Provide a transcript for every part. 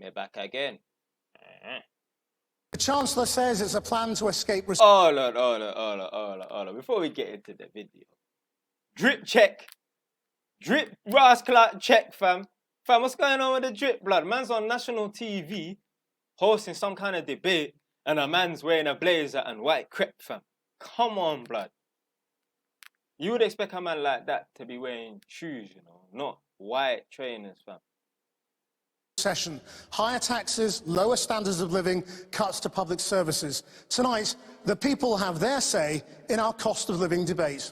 Me back again. The Chancellor says it's a plan to escape... Hold on. Before we get into the video. Drip check. Drip rascal check, fam. Fam, what's going on with the drip, blood? Man's on national TV hosting some kind of debate and a man's wearing a blazer and white crepe, fam. Come on, blood. You would expect a man like that to be wearing shoes, you know, not white trainers, fam. Session. Higher taxes, lower standards of living, cuts to public services. Tonight, the people have their say in our cost of living debate.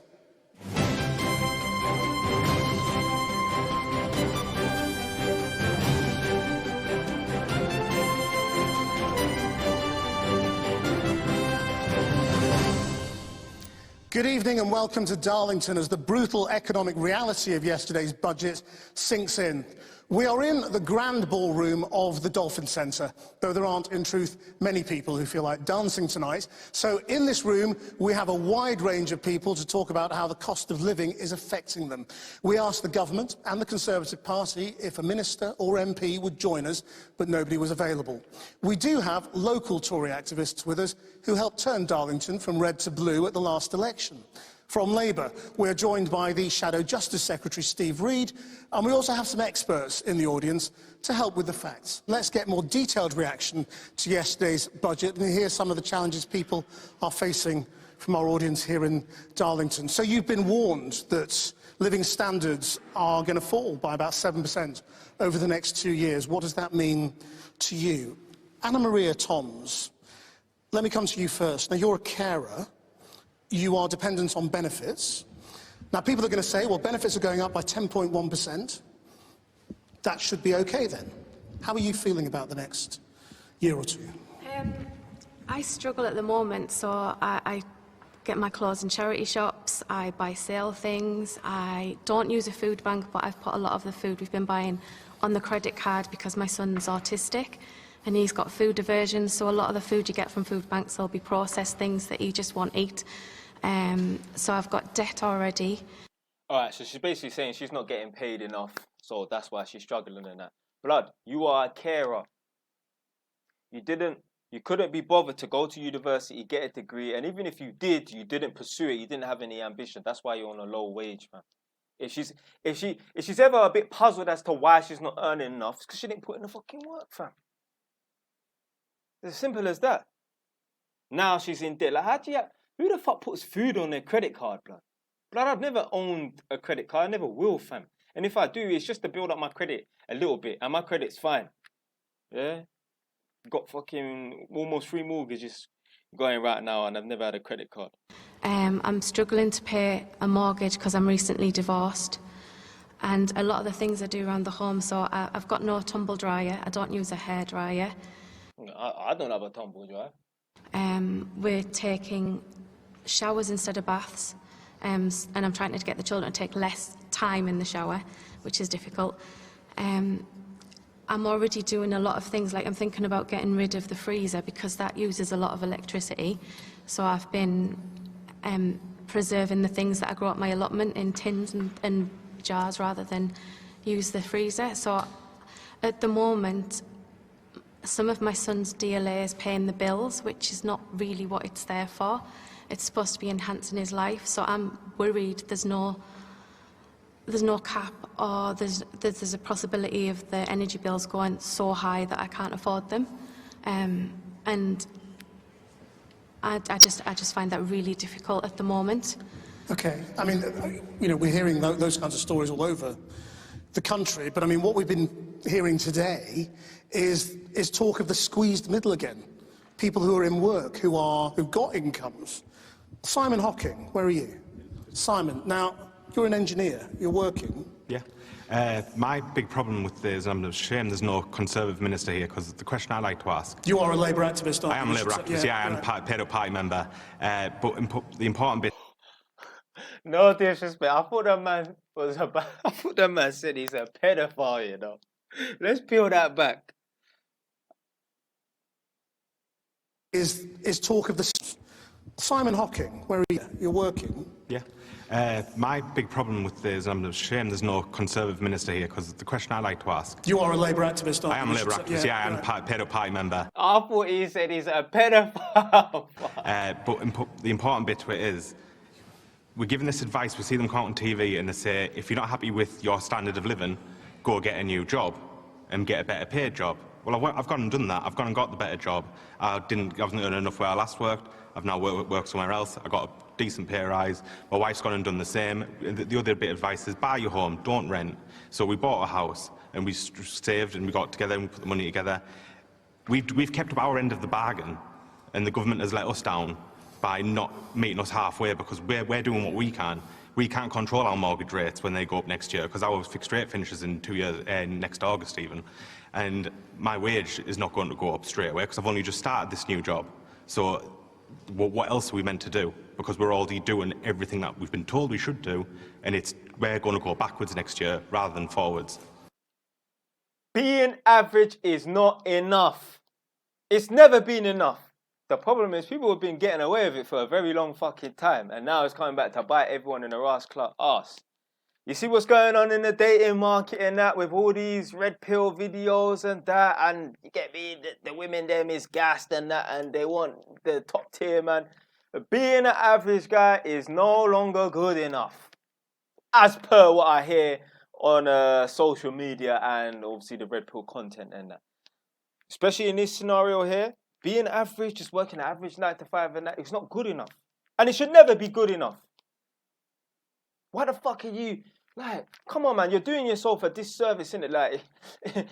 Good evening and welcome to Darlington as the brutal economic reality of yesterday's budget sinks in. We are in the grand ballroom of the Dolphin Centre, though there aren't, in truth, many people who feel like dancing tonight. So in this room, we have a wide range of people to talk about how the cost of living is affecting them. We asked the government and the Conservative Party if a minister or MP would join us, but nobody was available. We do have local Tory activists with us who helped turn Darlington from red to blue at the last election. From Labour, we're joined by the Shadow Justice Secretary, Steve Reed, and we also have some experts in the audience to help with the facts. Let's get more detailed reaction to yesterday's budget and hear some of the challenges people are facing from our audience here in Darlington. So you've been warned that living standards are going to fall by about 7% over the next 2 years. What does that mean to you? Anna Maria Toms, let me come to you first. Now, you're a carer. You are dependent on benefits. Now, people are going to say, well, benefits are going up by 10.1%. That should be okay, then. How are you feeling about the next year or two? I struggle at the moment, so I get my clothes in charity shops, I buy sale things, I don't use a food bank, but I've put a lot of the food we've been buying on the credit card because my son's autistic and he's got food aversion, so a lot of the food you get from food banks will be processed things that he just won't eat. So I've got debt already. All right, so she's basically saying she's not getting paid enough, so that's why she's struggling in that. Blood, you are a carer. You couldn't be bothered to go to university, get a degree, and even if you did, you didn't pursue it. You didn't have any ambition. That's why you're on a low wage, man. If she's ever a bit puzzled as to why she's not earning enough, it's because she didn't put in the fucking work, fam. It's as simple as that. Now she's in debt. Like, who the fuck puts food on their credit card, blood? Blood, I've never owned a credit card. I never will, fam. And if I do, it's just to build up my credit a little bit, and my credit's fine. Yeah? Got fucking almost 3 mortgages going right now, and I've never had a credit card. I'm struggling to pay a mortgage because I'm recently divorced. And a lot of the things I do around the home, so I've got no tumble dryer. I don't use a hairdryer. I don't have a tumble dryer. We're taking showers instead of baths, and I'm trying to get the children to take less time in the shower, which is difficult. I'm already doing a lot of things, like I'm thinking about getting rid of the freezer because that uses a lot of electricity. So I've been preserving the things that I grow at my allotment in tins and jars rather than use the freezer. So at the moment, some of my son's DLA is paying the bills, which is not really what it's there for. It's supposed to be enhancing his life, so I'm worried there's no cap, or there's a possibility of the energy bills going so high that I can't afford them, and I just find that really difficult at the moment. Okay, I mean, you know, we're hearing those kinds of stories all over the country, but I mean, what we've been hearing today is talk of the squeezed middle again. People who are in work, who've got incomes. Simon Hocking, where are you? Simon, now, you're an engineer, you're working. Yeah. My big problem with this, I'm ashamed there's no Conservative minister here, because the question I like to ask... You are a Labour activist, aren't you? I am a Labour activist, yeah, I'm a paid-up party member. But the important bit... No disrespect, I thought that man said he's a pedophile, you know. Let's peel that back. Is talk of the... Simon Hocking, where are you? You're working. Yeah. My big problem with this, I'm ashamed there's no Conservative minister here, because the question I like to ask... You are a Labour activist, aren't you? I am a Labour activist, yeah, I am a paid-up party member. I thought he said he's a pedophile. But the important bit to it is, we're given this advice, we see them come out on TV and they say, if you're not happy with your standard of living, go get a new job and get a better paid job. Well, I've gone and done that. I've gone and got the better job. I wasn't earning enough where I last worked. I've now worked somewhere else. I got a decent pay rise. My wife's gone and done the same. The other bit of advice is buy your home, don't rent. So we bought a house and we saved and we got together and we put the money together. We've kept up our end of the bargain, and the government has let us down by not meeting us halfway, because we're doing what we can. We can't control our mortgage rates when they go up next year, because our fixed rate finishes in 2 years, next August even. And my wage is not going to go up straight away, because I've only just started this new job. So what else are we meant to do? Because we're already doing everything that we've been told we should do, and we're going to go backwards next year rather than forwards. Being average is not enough. It's never been enough. The problem is people have been getting away with it for a very long fucking time, and now it's coming back to bite everyone in the arse. You see what's going on in the dating market and that, with all these red pill videos and that, and you get me, the women them is gassed and that, and they want the top tier, man. But being an average guy is no longer good enough, as per what I hear on social media and obviously the red pill content and that. Especially in this scenario here, being average, just working an average 9 to 5 and that, it's not good enough. And it should never be good enough. Why the fuck are you, like, come on man, you're doing yourself a disservice, innit? Like,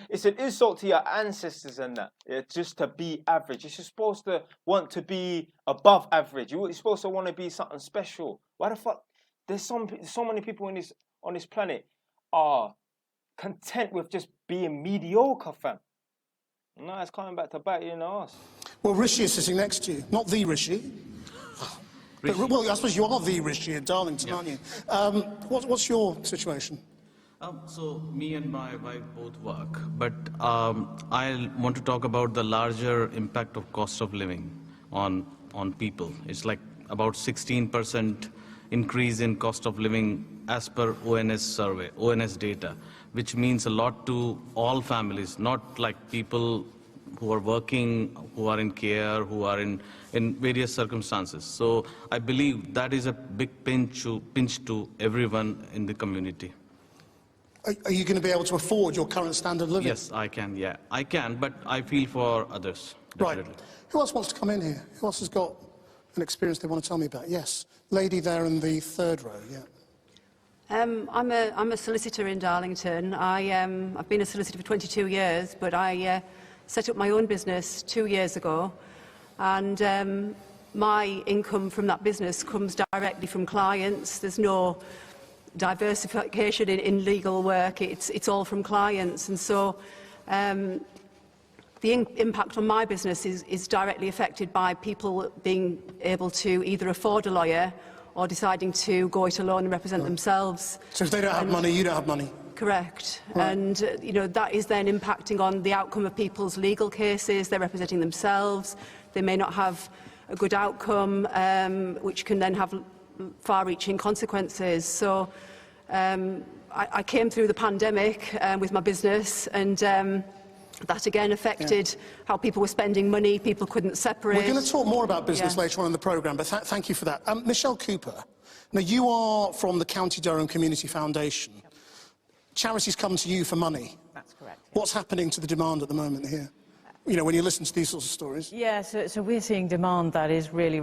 it's an insult to your ancestors and that, just to be average. You're supposed to want to be above average. You're supposed to want to be something special. Why the fuck, there's so many people on this planet are content with just being mediocre, fam. No, it's coming back to bite you in the arse. Well, Rishi is sitting next to you. Not the Rishi. But, well, I suppose you are the Rishi in Darlington, aren't you? What's your situation? So, me and my wife both work, but I want to talk about the larger impact of cost of living on people. It's like about 16% increase in cost of living as per ONS survey, ONS data, which means a lot to all families, not like people who are working, who are in care, who are in various circumstances. So I believe that is a big pinch to everyone in the community. Are you going to be able to afford your current standard of living? Yes, I can, yeah. I can, but I feel for others, definitely. Right. Who else wants to come in here? Who else has got an experience they want to tell me about? Yes. Lady there in the third row, yeah. I'm a solicitor in Darlington. I've been a solicitor for 22 years, but I set up my own business 2 years ago, and my income from that business comes directly from clients. There's no diversification in legal work. It's all from clients, and so the impact on my business is directly affected by people being able to either afford a lawyer or deciding to go it alone and represent themselves. So if they don't have money, you don't have money? Correct. Right. And you know, that is then impacting on the outcome of people's legal cases. They're representing themselves. They may not have a good outcome, which can then have far-reaching consequences. So I came through the pandemic with my business, and that again affected how people were spending money. People couldn't separate. We're going to talk more about business later on in the programme, but thank you for that. Michelle Cooper, now you are from the County Durham Community Foundation. Yep. Charities come to you for money. That's correct. Yes. What's happening to the demand at the moment here? You know, when you listen to these sorts of stories. Yeah, so we're seeing demand that is really...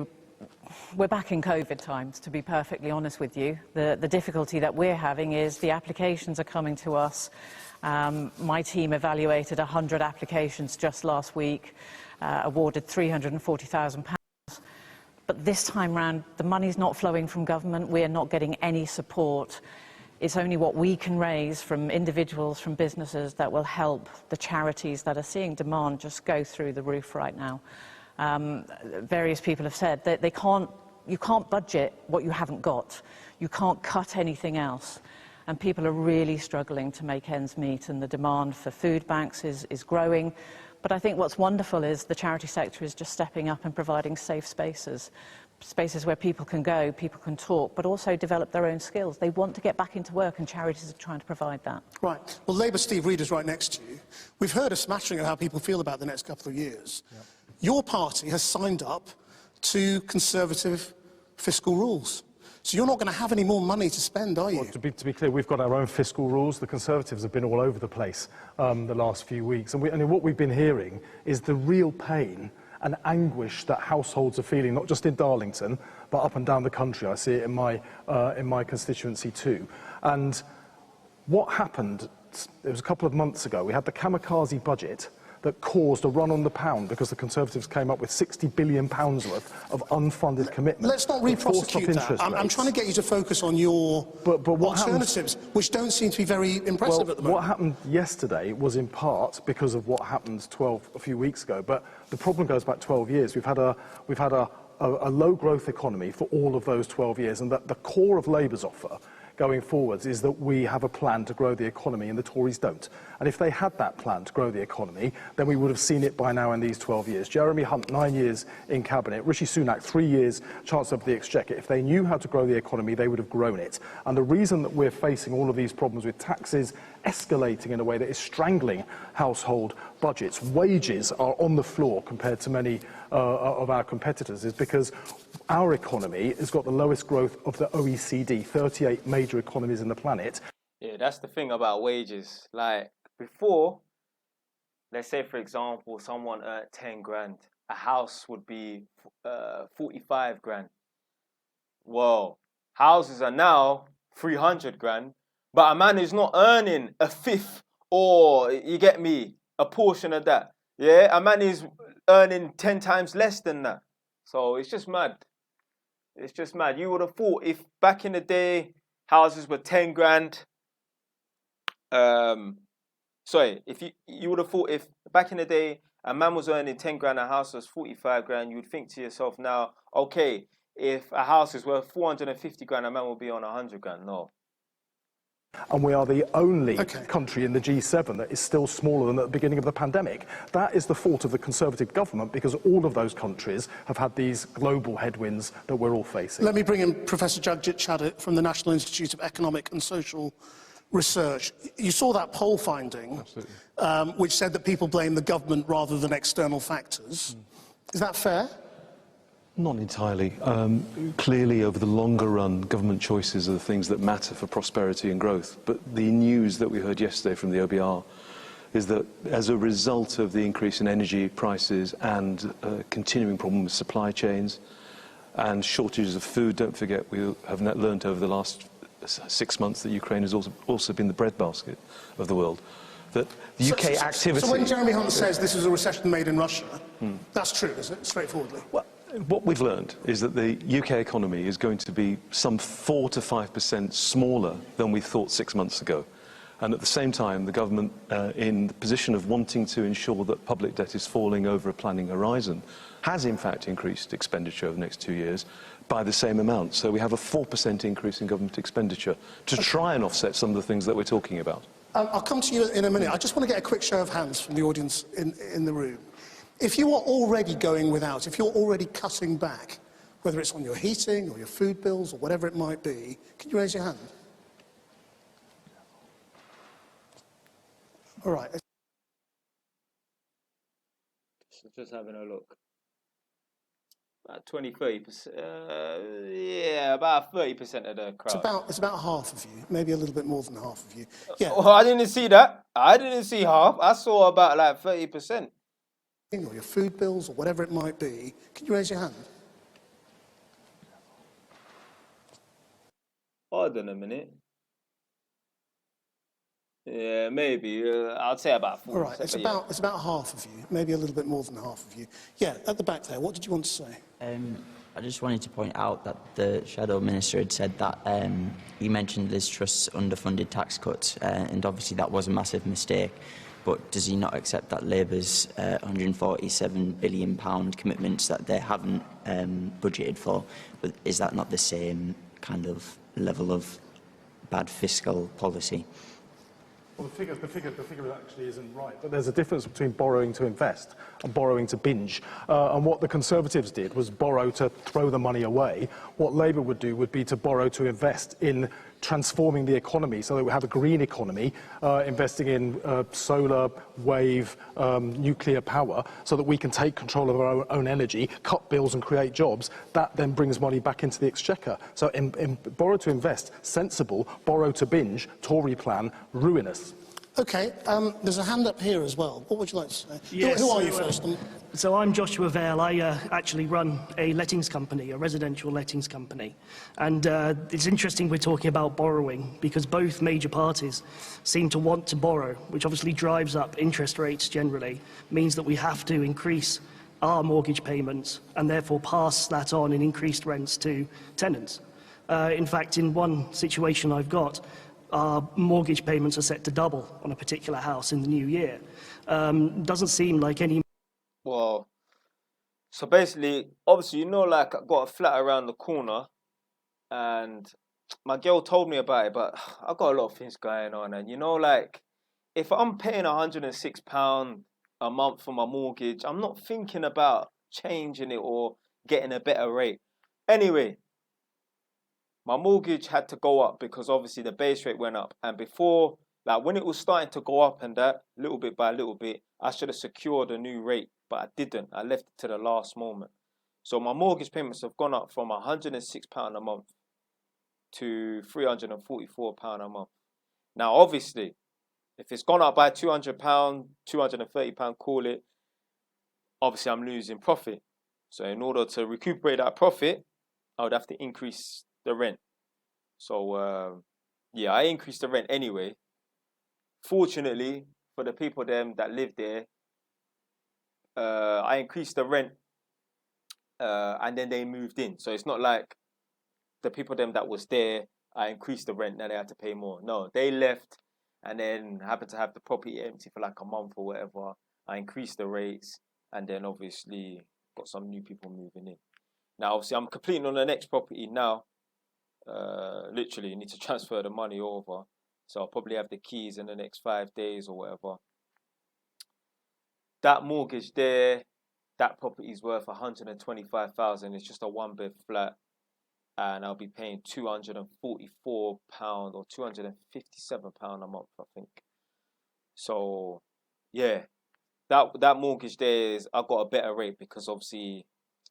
We're back in COVID times, to be perfectly honest with you. The difficulty that we're having is the applications are coming to us. My team evaluated 100 applications just last week, awarded £340,000. But this time round, the money's not flowing from government. We're not getting any support. It's only what we can raise from individuals, from businesses, that will help the charities that are seeing demand just go through the roof right now. Various people have said that you can't budget what you haven't got. You can't cut anything else. And people are really struggling to make ends meet, and the demand for food banks is growing. But I think what's wonderful is the charity sector is just stepping up and providing safe spaces. spaces where people can go, people can talk, but also develop their own skills. They want to get back into work, and charities are trying to provide that. Right. Well, Labour Steve Reed is right next to you. We've heard a smattering of how people feel about the next couple of years. Yep. Your party has signed up to Conservative fiscal rules. So you're not going to have any more money to spend, are you? Well, to be clear, we've got our own fiscal rules. The Conservatives have been all over the place the last few weeks. And what we've been hearing is the real pain and anguish that households are feeling, not just in Darlington, but up and down the country. I see it in my constituency too. And what happened, it was a couple of months ago, we had the kamikaze budget that caused a run on the pound because the Conservatives came up with £60 billion worth of unfunded commitments. Let's not re-prosecute that. I'm trying to get you to focus on your alternatives, which don't seem to be very impressive at the moment. What happened yesterday was in part because of what happened a few weeks ago, but the problem goes back 12 years. We've had a low-growth economy for all of those 12 years, and that the core of Labour's offer going forwards is that we have a plan to grow the economy, and the Tories don't. And if they had that plan to grow the economy, then we would have seen it by now in these 12 years. Jeremy Hunt, 9 years in Cabinet. Rishi Sunak, 3 years Chancellor of the Exchequer. If they knew how to grow the economy, they would have grown it. And the reason that we're facing all of these problems with taxes escalating in a way that is strangling household budgets, wages are on the floor compared to many of our competitors, is because our economy has got the lowest growth of the OECD, 38 major economies in the planet. Yeah, that's the thing about wages. Like, before, let's say, for example, someone earned 10 grand. A house would be 45 grand. Well, houses are now 300 grand. But a man who's not earning a fifth or, you get me, a portion of that. Yeah, a man is earning 10 times less than that. So it's just mad. It's just mad. You would have thought if back in the day houses were 10 grand. If you would have thought if back in the day a man was earning 10 grand, a house was 45 grand, you would think to yourself now, okay, if a house is worth 450 grand, a man will be on 100 grand. No. And we are the only country in the G7 that is still smaller than at the beginning of the pandemic. That is the fault of the Conservative government, because all of those countries have had these global headwinds that we're all facing. Let me bring in Professor Jagjit Chadha from the National Institute of Economic and Social Research. You saw that poll finding, which said that people blame the government rather than external factors. Is that fair? Not entirely. Clearly, over the longer run, government choices are the things that matter for prosperity and growth. But the news that we heard yesterday from the OBR is that as a result of the increase in energy prices and continuing problem with supply chains and shortages of food, don't forget we have learned over the last 6 months that Ukraine has also been the breadbasket of the world. That the UK activity... So when Jeremy Hunt says this is a recession made in Russia, that's true, is it, straightforwardly? Well, what we've learned is that the UK economy is going to be some 4 to 5% smaller than we thought 6 months ago. And at the same time, the government, in the position of wanting to ensure that public debt is falling over a planning horizon, has in fact increased expenditure over the next 2 years by the same amount. So we have a 4% increase in government expenditure to try and offset some of the things that we're talking about. I'll come to you in a minute. I just want to get a quick show of hands from the audience in the room. If you are already going without, if you're already cutting back, whether it's on your heating or your food bills or whatever it might be, can you raise your hand? All right. Just having a look. About 20-30%. Yeah, about 30% of the crowd. It's about half of you, maybe a little bit more than half of you. Yeah. Oh, I didn't see that. I didn't see half. I saw about like 30%. Or your food bills or whatever it might be, can you raise your hand? Hold on a minute. Yeah, maybe. I'd say about 40%. All right, it's about half of you, maybe a little bit more than half of you. Yeah, at the back there, what did you want to say? I just wanted to point out that the Shadow Minister had said that he mentioned Liz Truss's underfunded tax cuts, and obviously that was a massive mistake. But does he not accept that Labour's £147 billion commitments that they haven't budgeted for? But is that not the same kind of level of bad fiscal policy? Well, the figure actually isn't right, but there's a difference between borrowing to invest and borrowing to binge. And what the Conservatives did was borrow to throw the money away. What Labour would do would be to borrow to invest in transforming the economy so that we have a green economy, investing in solar, wave, nuclear power, so that we can take control of our own energy, cut bills and create jobs. That then brings money back into the exchequer. So borrow to invest, sensible; borrow to binge, Tory plan, ruinous. OK, there's a hand up here as well. What would you like to say? Yes, who are you first? So I'm Joshua Vale. I actually run a lettings company, a residential lettings company. And it's interesting we're talking about borrowing because both major parties seem to want to borrow, which obviously drives up interest rates generally, means that we have to increase our mortgage payments and therefore pass that on in increased rents to tenants. In fact, in one situation I've got, our mortgage payments are set to double on a particular house in the new year. Doesn't seem like any... Well, so basically, obviously, you know, like I got a flat around the corner and my girl told me about it, but I got a lot of things going on. And, you know, like if I'm paying £106 a month for my mortgage, I'm not thinking about changing it or getting a better rate. Anyway, my mortgage had to go up because obviously the base rate went up. And before, like when it was starting to go up and that, little bit by little bit, I should have secured a new rate, but I didn't. I left it to the last moment. So my mortgage payments have gone up from £106 a month to £344 a month. Now, obviously, if it's gone up by £200, £230, call it, obviously I'm losing profit. So in order to recuperate that profit, I would have to increase the rent. So yeah, I increased the rent anyway. Fortunately for the people that live there, I increased the rent and then they moved in. So it's not like the people that was there, I increased the rent and they had to pay more. No, they left and then happened to have the property empty for like a month or whatever. I increased the rates and then obviously got some new people moving in. Now obviously I'm completing on the next property now. Literally need to transfer the money over, so I'll probably have the keys in the next 5 days or whatever. That mortgage there, that property is worth 125,000. It's just a one-bed flat, and I'll be paying £244 or £257 a month, I think. So yeah, that mortgage there is, I got a better rate because obviously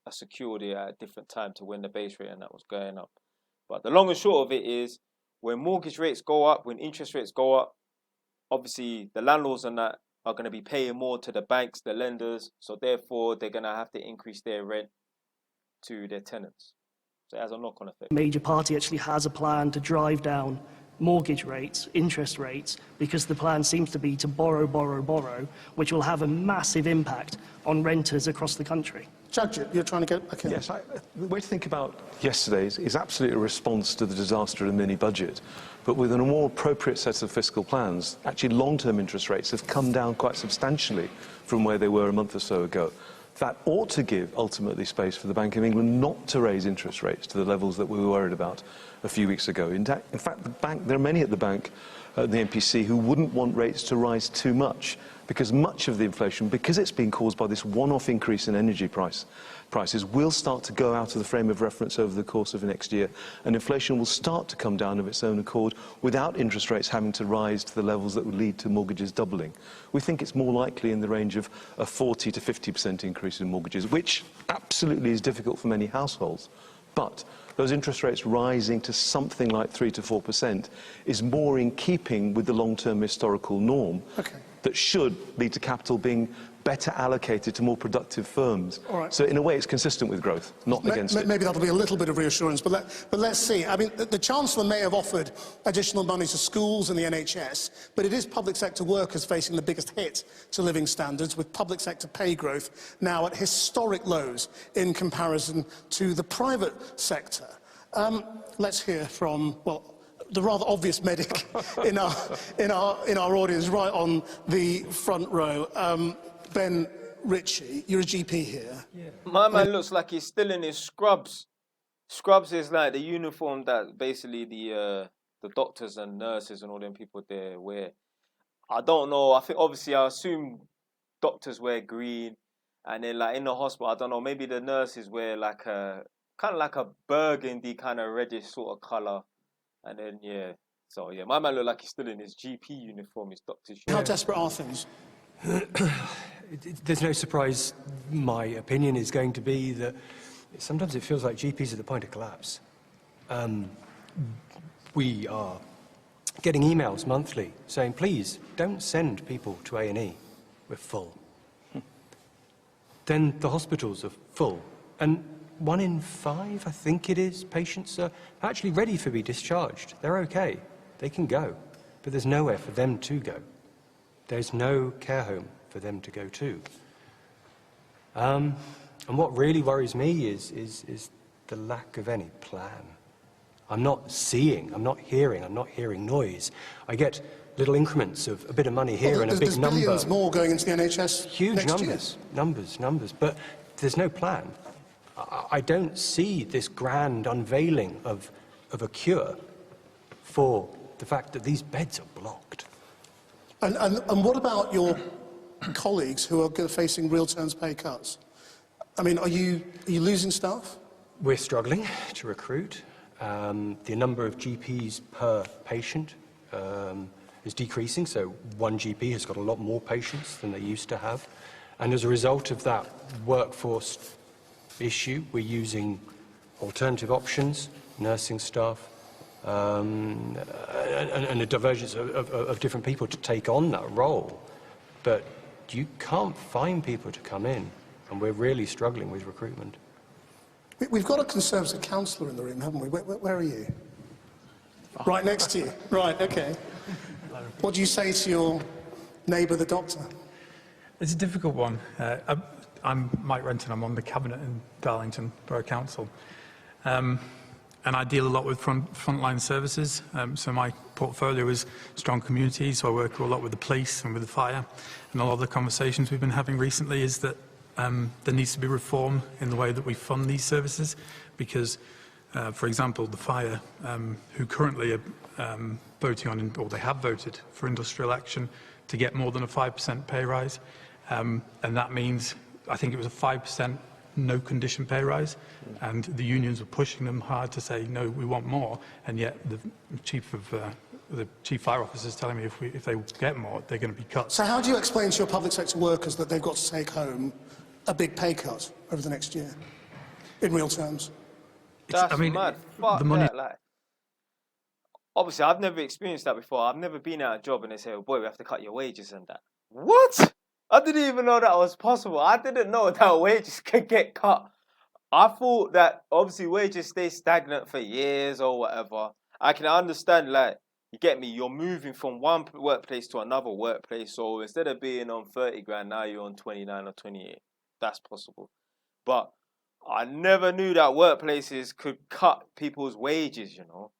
I secured it at a different time to when the base rate and that was going up. But the long and short of it is, when mortgage rates go up, when interest rates go up, obviously the landlords and that are going to be paying more to the banks, the lenders. So therefore, they're going to have to increase their rent to their tenants. So it has a knock-on effect. Major party actually has a plan to drive down mortgage rates, interest rates, because the plan seems to be to borrow, which will have a massive impact on renters across the country. Jagjit, you're trying to get back in. Yes, the way to think about yesterday is absolutely a response to the disaster of the mini-budget. But with a more appropriate set of fiscal plans, actually long-term interest rates have come down quite substantially from where they were a month or so ago. That ought to give, ultimately, space for the Bank of England not to raise interest rates to the levels that we were worried about a few weeks ago. In fact, there are many at the bank, the MPC, who wouldn't want rates to rise too much, because much of the inflation, because it's been caused by this one-off increase in energy prices, will start to go out of the frame of reference over the course of the next year, and inflation will start to come down of its own accord without interest rates having to rise to the levels that would lead to mortgages doubling. We think it's more likely in the range of a 40 to 50% increase in mortgages, which absolutely is difficult for many households. But those interest rates rising to something like 3 to 4% is more in keeping with the long-term historical norm. Okay. That should lead to capital being better allocated to more productive firms. All right. So in a way, it's consistent with growth, not against it. Maybe that'll be a little bit of reassurance, but let's see. I mean, the Chancellor may have offered additional money to schools and the NHS, but it is public sector workers facing the biggest hit to living standards, with public sector pay growth now at historic lows in comparison to the private sector. Let's hear from, well, the rather obvious medic in our audience, right on the front row. Ben Ritchie, you're a GP here. Yeah. My man looks like he's still in his scrubs. Scrubs is like the uniform that basically the doctors and nurses and all them people there wear. I don't know. I think obviously I assume doctors wear green, and then like in the hospital, I don't know. Maybe the nurses wear like a kind of like a burgundy kind of reddish sort of color, and then yeah. So yeah, my man look like he's still in his GP uniform, his doctor's How uniform. desperate are things? There's no surprise. My opinion is going to be that sometimes it feels like GPs are at the point of collapse. We are getting emails monthly saying, please, don't send people to A&E. We're full. Then the hospitals are full. And 1 in 5, I think it is, patients are actually ready to be discharged. They're okay. They can go. But there's nowhere for them to go. There's no care home for them to go to. And what really worries me is the lack of any plan. I'm not seeing, I'm not hearing noise. I get little increments of a bit of money here and a big there's number. billions more going into the NHS Huge next numbers, year. numbers, but there's no plan. I don't see this grand unveiling of a cure for the fact that these beds are blocked. And what about your colleagues who are facing real terms pay cuts? I mean, are you losing staff? We're struggling to recruit. The number of GPs per patient is decreasing, so one GP has got a lot more patients than they used to have. And as a result of that workforce issue, we're using alternative options, nursing staff, and a divergence of different people to take on that role. But you can't find people to come in, and we're really struggling with recruitment. We've got a Conservative councillor in the room, haven't we? Where are you? Right next to you. Right, okay. What do you say to your neighbour, the doctor? It's a difficult one. I'm Mike Renton. I'm on the cabinet in Darlington Borough Council. And I deal a lot with frontline services. So my portfolio is strong communities, so I work a lot with the police and with the fire. And a lot of the conversations we've been having recently is that there needs to be reform in the way that we fund these services, because, for example, the fire, who currently are voting on, or they have voted for industrial action to get more than a 5% pay rise, and that means, I think it was a 5% no condition pay rise, and the unions were pushing them hard to say, no, we want more, and yet the chief fire officer is telling me if they get more, they're going to be cut. So how do you explain to your public sector workers that they've got to take home a big pay cut over the next year, in real terms? That's mad. Fuck the money. that, like. Obviously, I've never experienced that before. I've never been at a job and they say, oh boy, we have to cut your wages and that. What? I didn't even know that was possible. I didn't know that wages could get cut. I thought that obviously wages stay stagnant for years or whatever. I can understand, like, you get me, you're moving from one workplace to another workplace. So instead of being on 30 grand, now you're on 29 or 28. That's possible. But I never knew that workplaces could cut people's wages, you know.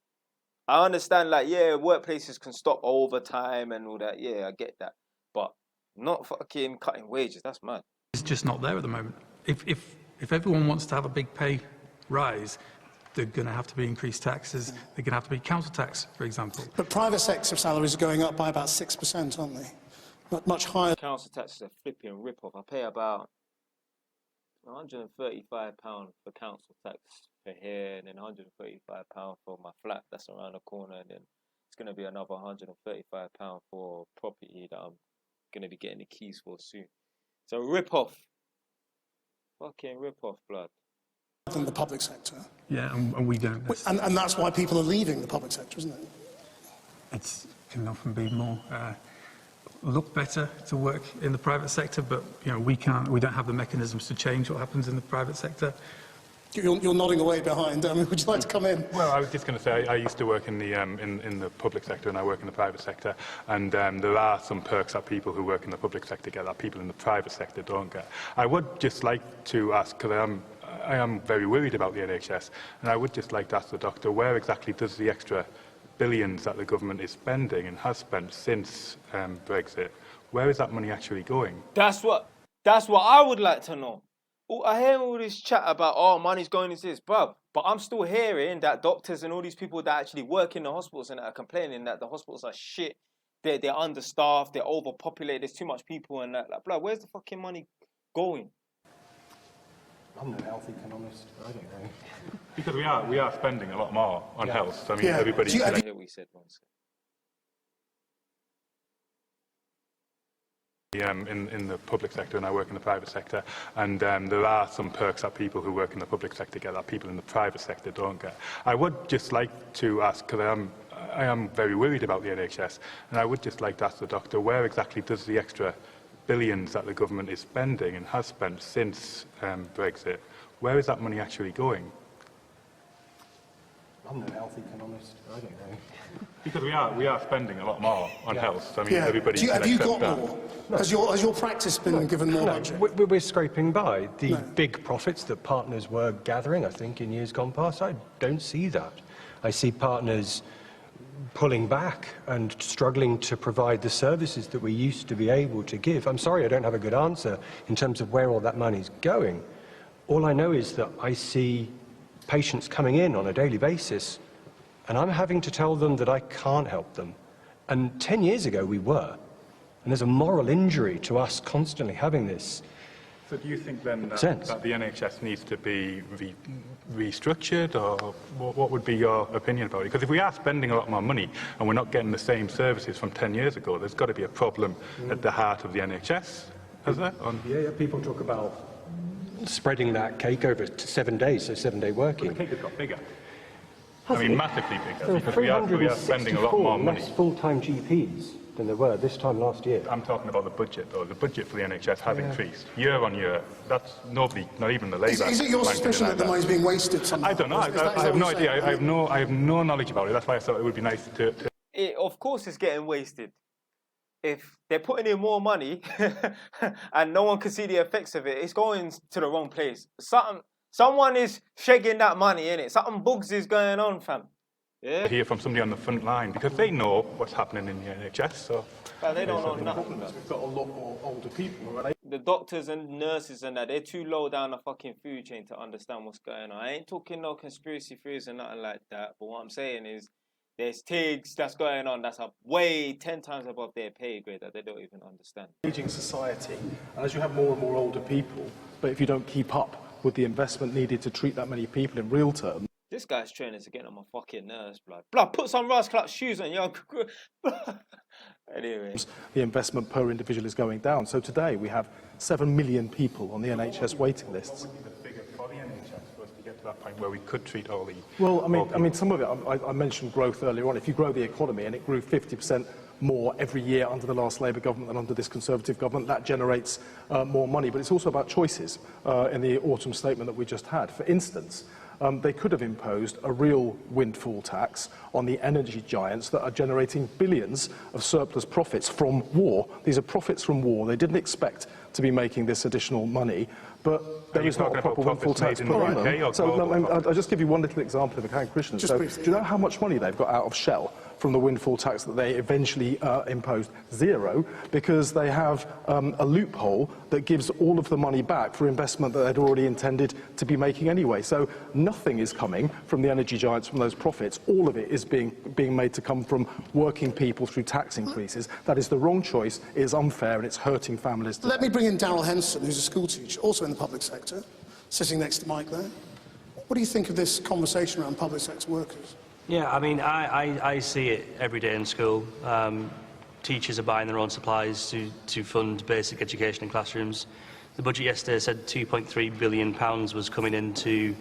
I understand, like, yeah, workplaces can stop overtime and all that. Yeah, I get that. But not fucking cutting wages. That's mad. It's just not there at the moment. If everyone wants to have a big pay rise, they're going to have to be increased taxes. They're going to have to be council tax, for example. But private sector salaries are going up by about 6%, aren't they? Much higher. Council tax is a flipping rip-off. I pay about £135 for council tax for here, and then £135 for my flat that's around the corner, and then it's going to be another £135 for property that I'm going to be getting the keys for soon. So rip-off. Fucking rip-off, blood. Than the public sector. Yeah, and we don't. And that's why people are leaving the public sector, isn't it? It can often be more look better to work in the private sector, but you know we don't have the mechanisms to change what happens in the private sector. You're nodding away behind. I mean, would you like to come in? Well, I was just going to say I used to work in the public sector, and I work in the private sector, and there are some perks that people who work in the public sector get that people in the private sector don't get. I would just like to ask, because I am very worried about the NHS, and I would just like to ask the doctor, where exactly does the extra billions that the government is spending and has spent since Brexit, where is that money actually going? That's what I would like to know. I hear all this chat about, oh, money's going into this, bruv. But I'm still hearing that doctors and all these people that actually work in the hospitals and that are complaining that the hospitals are shit they're understaffed, they're overpopulated, there's too much people and that. Like, blood, where's the fucking money going? I'm no health economist. I don't know. Because we are spending a lot more on health. I mean, Yeah. everybody. Do you- have We said once. In the public sector, and I work in the private sector, and there are some perks that people who work in the public sector get that people in the private sector don't get. I would just like to ask, because I am very worried about the NHS, and I would just like to ask the doctor, where exactly does the extra billions that the government is spending and has spent since Brexit, where is that money actually going? I'm no health economist. I don't know. Because we are spending a lot more on health. I mean, Yeah. everybody Have can you accept got that. more? Has your practice been given more budget? We're scraping by. The big profits that partners were gathering, I think, in years gone past, I don't see that. I see partners pulling back and struggling to provide the services that we used to be able to give. I'm sorry I don't have a good answer in terms of where all that money's going. All I know is that I see patients coming in on a daily basis, and I'm having to tell them that I can't help them. And 10 years ago we were. And there's a moral injury to us constantly having this. So do you think then that the NHS needs to be restructured, or what would be your opinion about it? Because if we are spending a lot more money and we're not getting the same services from 10 years ago, there's got to be a problem at the heart of the NHS, has there? Yeah, people talk about spreading that cake over 7 days, so 7-day working. Well, the cake has got bigger. Has I mean, it? massively bigger, There because are we are spending a lot more money. less full-time GPs than there were this time last year. I'm talking about the budget, though. The budget for the NHS has increased year on year. That's nobody, not even the Labour. Is it your suspicion that the money's being wasted somehow? I don't know. I have no idea. I have no knowledge about it. That's why I thought it would be nice to... Of course it's getting wasted. If they're putting in more money and no one can see the effects of it, it's going to the wrong place. Someone is shaking that money, innit? Something bugs is going on, fam. Yeah. Hear from somebody on the front line, because they know what's happening in the NHS. So but they don't know nothing. We've got a lot more older people. Right? The doctors and nurses and that, they're too low down the fucking food chain to understand what's going on. I ain't talking no conspiracy theories and nothing like that, but what I'm saying is there's TIGs that's going on that's up way 10 times above their pay grade that they don't even understand. Aging society, and as you have more and more older people, but if you don't keep up with the investment needed to treat that many people in real terms. This guy's training to get on my fucking nerves, blood. Blood, put some Ras Clark shoes on, yo. Anyway. The investment per individual is going down. So today we have 7 million people on the NHS waiting lists. What would be the figure for the NHS for us to get to that point where we could treat all the... Well, I mean, some of it, I mentioned growth earlier on. If you grow the economy and it grew 50% more every year under the last Labour government than under this Conservative government, that generates more money. But it's also about choices in the autumn statement that we just had. For instance, they could have imposed a real windfall tax on the energy giants that are generating billions of surplus profits from war. These are profits from war. They didn't expect to be making this additional money, but there is not a proper windfall tax put on them. So I'll just give you one little example if I can, Christian. So, do you know how much money they've got out of Shell from the windfall tax that they eventually imposed? Zero, because they have a loophole that gives all of the money back for investment that they'd already intended to be making anyway. So nothing is coming from the energy giants from those profits. All of it is being made to come from working people through tax increases. That is the wrong choice, it is unfair, and it's hurting families today. Let me bring in Darryl Henson, who's a school teacher, also in the public sector, sitting next to Mike there. What do you think of this conversation around public sector workers? Yeah, I mean, I see it every day in school. Teachers are buying their own supplies to fund basic education in classrooms. The budget yesterday said £2.3 billion was coming into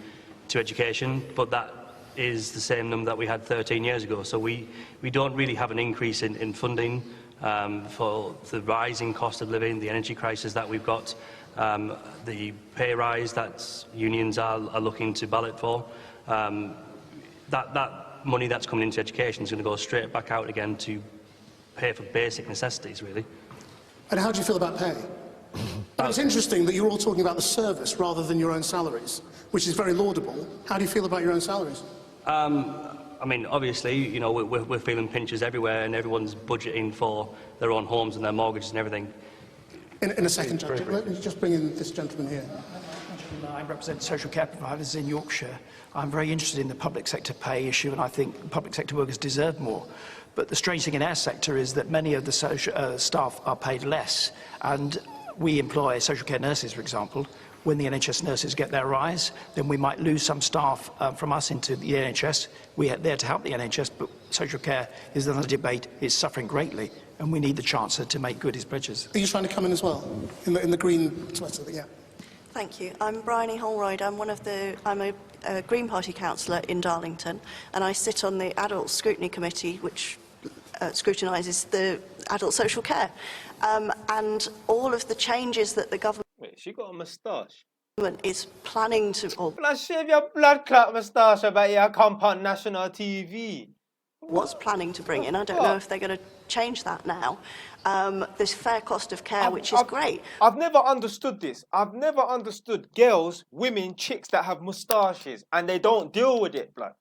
education, but that is the same number that we had 13 years ago. So we don't really have an increase in funding for the rising cost of living, the energy crisis that we've got, the pay rise that unions are looking to ballot for. That money that's coming into education is going to go straight back out again to pay for basic necessities, really. And how do you feel about pay? It's interesting that you're all talking about the service rather than your own salaries, which is very laudable. How do you feel about your own salaries? I mean, obviously, you know, we're feeling pinches everywhere, and everyone's budgeting for their own homes and their mortgages and everything. In a second, Judge, let me just bring in this gentleman here. I represent social care providers in Yorkshire. I'm very interested in the public sector pay issue, and I think public sector workers deserve more. But the strange thing in our sector is that many of the staff are paid less, and we employ social care nurses, for example. When the NHS nurses get their rise, then we might lose some staff from us into the NHS. We are there to help the NHS, but social care is another debate. It's suffering greatly, and we need the Chancellor to make good his pledges. Are you trying to come in as well? In the green sweater, yeah. Thank you. I'm Bryony Holroyd. I'm a Green Party councillor in Darlington, and I sit on the Adult Scrutiny Committee, which scrutinises the adult social care. And all of the changes that the government... Wait, she got a moustache? ...is planning to... Blood, shave your blood clot moustache about your compound national TV. ...was planning to bring in. I don't know if they're going to change that now. This fair cost of care, which is great. I've never understood this. I've never understood girls, women, chicks that have moustaches and they don't deal with it, blood.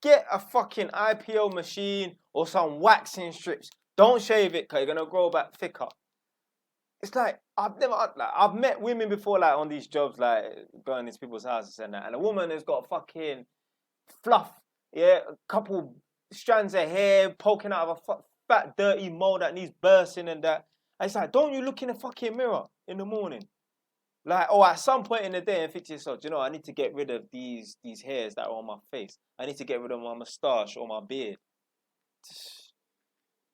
Get a fucking IPO machine or some waxing strips. Don't shave it because you're going to grow back thicker. It's like, I've met women before, like, on these jobs, like, going into people's houses and that, and a woman has got fucking fluff, yeah, a couple strands of hair poking out of a fat, dirty mole that needs bursting and that. And it's like, don't you look in the fucking mirror in the morning? Like, or at some point in the day and think to yourself, you know, I need to get rid of these hairs that are on my face. I need to get rid of my moustache or my beard.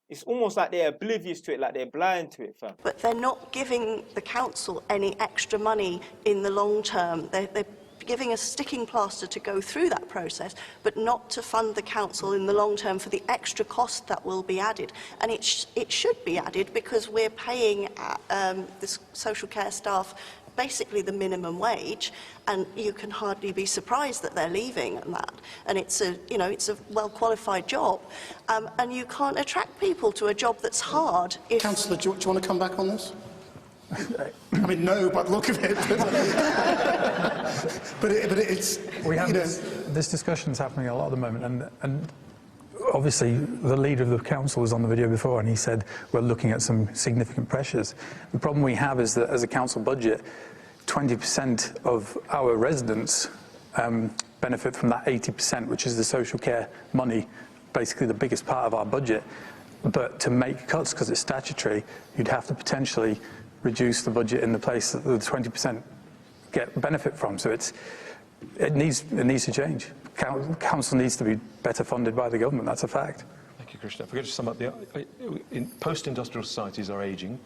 It's almost like they're oblivious to it, like they're blind to it, fam. But they're not giving the council any extra money in the long term. They're giving a sticking plaster to go through that process, but not to fund the council in the long term for the extra cost that will be added. And it should be added because we're paying the social care staff basically the minimum wage, and you can hardly be surprised that they're leaving and that. And it's a well-qualified job, and you can't attract people to a job that's hard. Councillor, do you want to come back on this? I mean, no, but look at it. but it's... We have this discussion's happening a lot at the moment, and obviously the leader of the council was on the video before and he said we're looking at some significant pressures. The problem we have is that as a council budget, 20% of our residents benefit from that 80%, which is the social care money, basically the biggest part of our budget. But to make cuts, because it's statutory, you'd have to potentially reduce the budget in the place that the 20% get benefit from. So it needs to change. Council needs to be better funded by the government. That's a fact. Thank you, Krishna. If we could just sum up, post-industrial societies are ageing.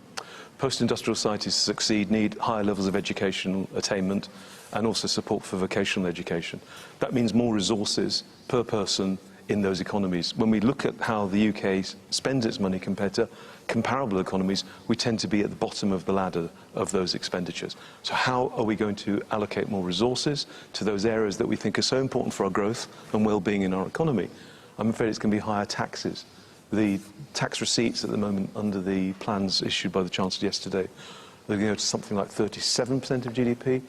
Post-industrial societies to succeed need higher levels of educational attainment and also support for vocational education. That means more resources per person in those economies. When we look at how the UK spends its money compared to comparable economies, we tend to be at the bottom of the ladder of those expenditures. So how are we going to allocate more resources to those areas that we think are so important for our growth and well-being in our economy? I'm afraid it's going to be higher taxes. The tax receipts at the moment under the plans issued by the Chancellor yesterday, they're going to go to something like 37% of GDP.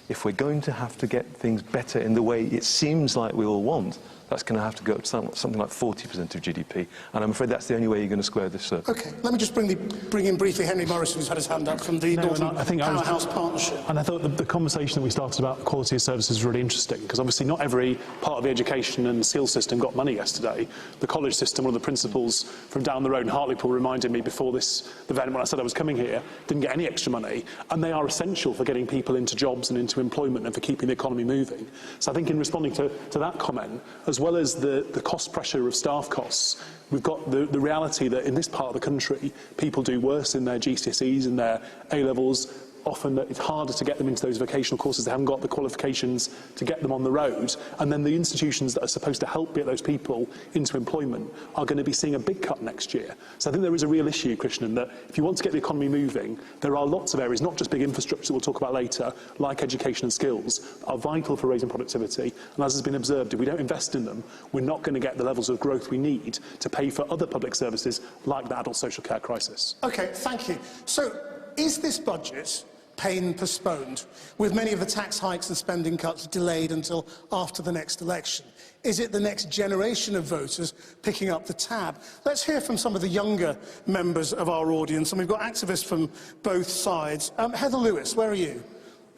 If we're going to have to get things better in the way it seems like we all want, that's going to have to go to something like 40% of GDP. And I'm afraid that's the only way you're going to square this circle. OK, let me just bring in briefly Henry Morrison, who's had his hand up from the Northern Powerhouse Partnership. And I thought the conversation that we started about quality of service is really interesting, because obviously not every part of the education and skills system got money yesterday. The college system, one of the principals from down the road in Hartlepool reminded me before this event, when I said I was coming here, didn't get any extra money. And they are essential for getting people into jobs and into employment and for keeping the economy moving. So I think in responding to that comment, as well as the cost pressure of staff costs, we've got the reality that in this part of the country, people do worse in their GCSEs and their A-levels. Often it's harder to get them into those vocational courses. They haven't got the qualifications to get them on the road. And then the institutions that are supposed to help get those people into employment are going to be seeing a big cut next year. So I think there is a real issue, Krishnan, that if you want to get the economy moving, there are lots of areas, not just big infrastructure that we'll talk about later, like education and skills, are vital for raising productivity. And as has been observed, if we don't invest in them, we're not going to get the levels of growth we need to pay for other public services like the adult social care crisis. OK, thank you. So is this budget pain postponed, with many of the tax hikes and spending cuts delayed until after the next election? Is it the next generation of voters picking up the tab? Let's hear from some of the younger members of our audience, and we've got activists from both sides. Heather Lewis, where are you?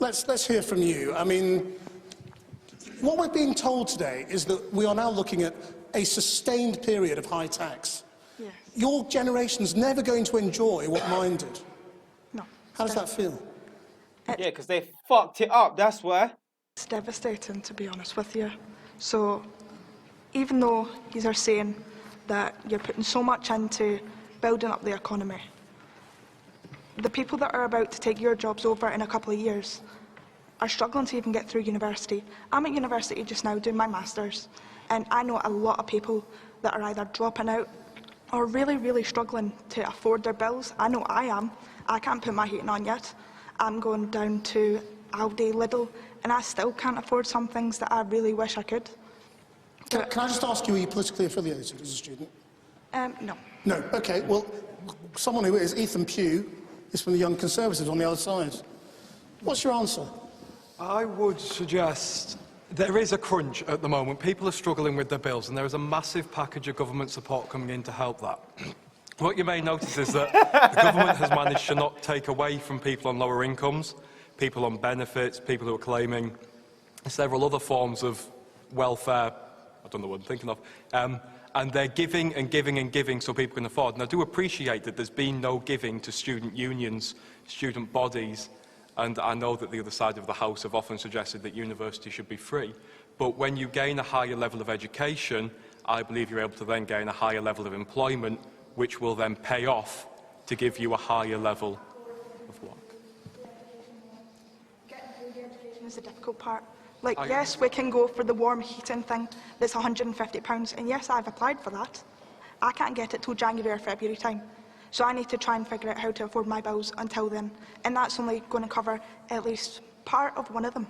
let's hear from you. I mean, what we're being told today is that we are now looking at a sustained period of high tax. Yes. Your generation's never going to enjoy what mine did. No. How does that feel? Yeah, because they fucked it up, that's why. It's devastating, to be honest with you. So, even though you are saying that you're putting so much into building up the economy, the people that are about to take your jobs over in a couple of years are struggling to even get through university. I'm at university just now doing my masters, and I know a lot of people that are either dropping out or really, really struggling to afford their bills. I know I am. I can't put my heating on yet. I'm going down to Aldi, Lidl, and I still can't afford some things that I really wish I could. Can I just ask you, are you politically affiliated as a student? No. No. OK, well, someone who is, Ethan Pugh, is from the Young Conservatives on the other side. What's your answer? I would suggest there is a crunch at the moment. People are struggling with their bills, and there is a massive package of government support coming in to help that. What you may notice is that the government has managed to not take away from people on lower incomes, people on benefits, people who are claiming several other forms of welfare. I don't know what I'm thinking of. And they're giving and giving and giving so people can afford. And I do appreciate that there's been no giving to student unions, student bodies, and I know that the other side of the House have often suggested that university should be free. But when you gain a higher level of education, I believe you're able to then gain a higher level of employment, which will then pay off to give you a higher level of work. Getting through the education is the difficult part. Like, yes, we can go for the warm heating thing that's £150, and yes, I've applied for that. I can't get it till January or February time. So I need to try and figure out how to afford my bills until then. And that's only going to cover at least part of one of them.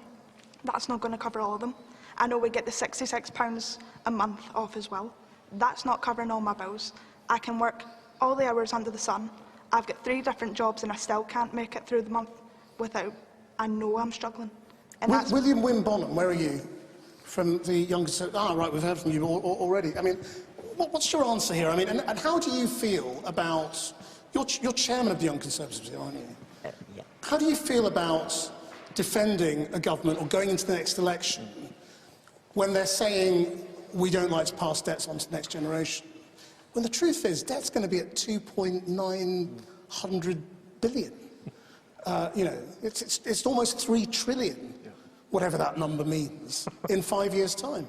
That's not going to cover all of them. I know we get the £66 a month off as well. That's not covering all my bills. I can work all the hours under the sun. I've got 3 different jobs and I still can't make it through the month without. I know I'm struggling. And William Wynne Bonham, where are you? From the Young Conservatives. Ah, right, we've heard from you already. I mean, what's your answer here? I mean, and how do you feel about... You're chairman of the Young Conservatives here, aren't you? Yeah. How do you feel about defending a government or going into the next election when they're saying we don't like to pass debts on to the next generation? When the truth is, debt's going to be at 2.900 billion. You know, it's almost 3 trillion, whatever that number means, in 5 years' time.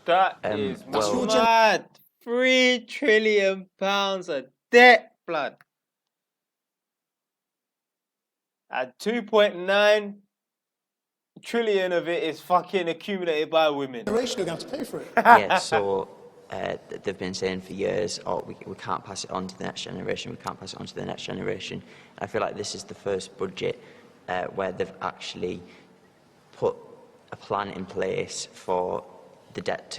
That is mad. £3 trillion of debt, blood. And 2.9 trillion of it is fucking accumulated by women. The generation are going to have to pay for it. Yeah, so they've been saying for years, oh, we can't pass it on to the next generation, we can't pass it on to the next generation. I feel like this is the first budget where they've actually put a plan in place for the debt